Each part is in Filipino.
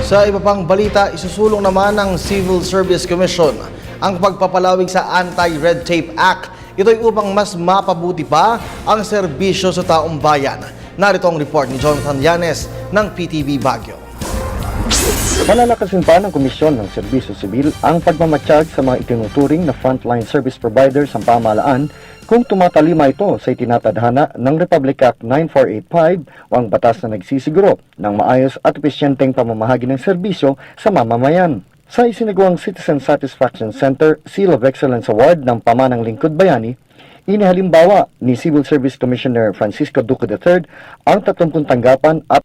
Sa iba pang balita, isusulong naman ng Civil Service Commission ang pagpapalawig sa Anti-Red Tape Act. Ito'y upang mas mapabuti pa ang serbisyo sa taong bayan. Narito ang report ni Jonathan Llanes ng PTV Baguio. Malalakasin pa ng Komisyon ng Serbisyo Sibil ang pagmamatsyag sa mga itinuturing na frontline service providers ng pamahalaan kung tumatalima ito sa itinatadhana ng Republic Act 9485 o ang batas na nagsisiguro ng maayos at epesyenteng pamamahagi ng serbisyo sa mamamayan. Sa isinagawang Citizen Satisfaction Center Seal of Excellence Award ng Pamanang Lingkod Bayani, inihalimbawa ni Civil Service Commissioner Francisco Duque III ang 30 tanggapan at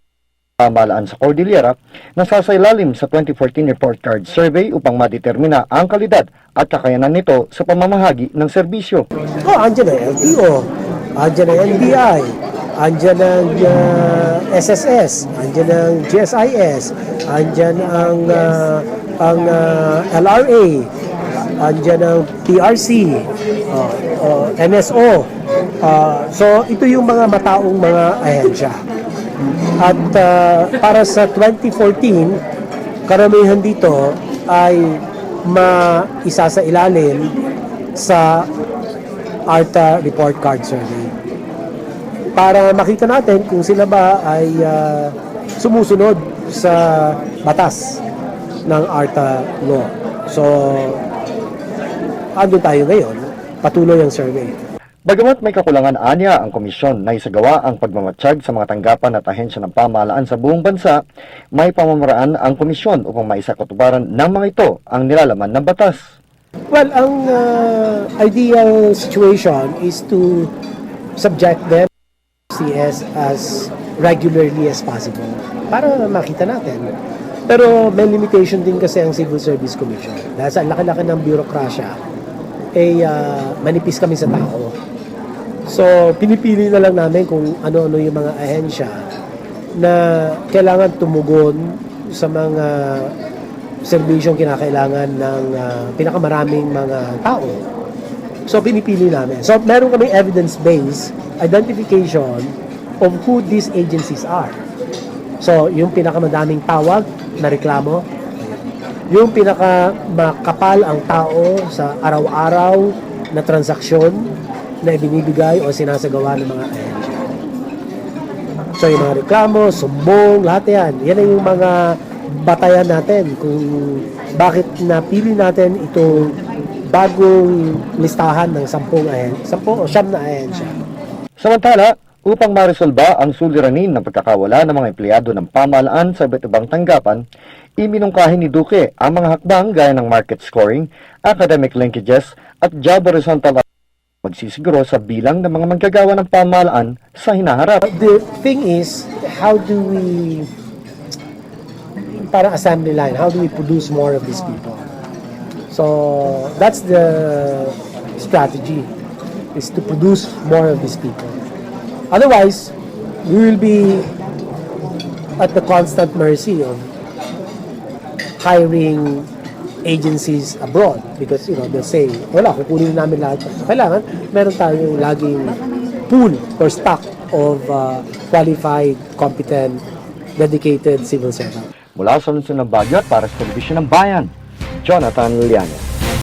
pamahalaan sa Cordillera na sasailalim sa 2014 Report Card Survey upang madetermina ang kalidad at kakayanan nito sa pamamahagi ng serbisyo. Andyan ang LTO, andyan ang NBI, andyan ang SSS, andyan ang GSIS, andyan ang LRA, andyan ang PRC, NSO. So ito yung mga mataong mga ahensya. At para sa 2014, karamihan dito ay maisa sa ilalim sa ARTA Report Card Survey. Para makita natin kung sila ba ay sumusunod sa batas ng ARTA law. So, andun tayo ngayon, patuloy ang survey. Bagamat may kakulangan anya ang komisyon na isagawa ang pagmamatsyag sa mga tanggapan at ahensya ng pamahalaan sa buong bansa, may pamamaraan ang komisyon upang maisakatuparan ng mga ito ang nilalaman ng batas. Well, ang ideal situation is to subject them to CS as regularly as possible para makita natin. Pero may limitation din kasi ang Civil Service Commission. Dahil sa laki-laki ng bürokrasya, manipis kami sa tao. So, pinipili na lang namin kung ano-ano yung mga ahensya na kailangan tumugon sa mga serbisyong kinakailangan ng pinakamaraming mga tao. So, pinipili namin. So, meron kami evidence-based identification of who these agencies are. So, yung pinakamadaming tawag na reklamo, yung pinakamakapal ang tao sa araw-araw na transaksyon na ibinibigay o sinasagawa ng mga ahensya. So, yung mga reklamo, sumbong, lahat yan. Yan ay yung mga batayan natin kung bakit napili natin itong bagong listahan ng 10 o 9 na ahensya. Samantala, upang maresolba ang suliranin ng pagkakawala ng mga empleyado ng pamahalaan sa iba't ibang tanggapan, iminungkahi ni Duque ang mga hakbang gaya ng market scoring, academic linkages at job horizontal magsisiguro sa bilang ng mga manggagawa ng pamahalaan sa hinaharap. The thing is, how do we, parang assembly line, how do we produce more of these people? So, that's the strategy, is to produce more of these people. Otherwise, we will be at the constant mercy of hiring agencies abroad because they'll say wala, kukunin namin lahat. Kailangan meron tayong laging pool or stock of qualified, competent, dedicated civil servants. Mula sa Lungsod ng Baguio at para sa Telebisyon ng Bayan, Jonathan Llanes.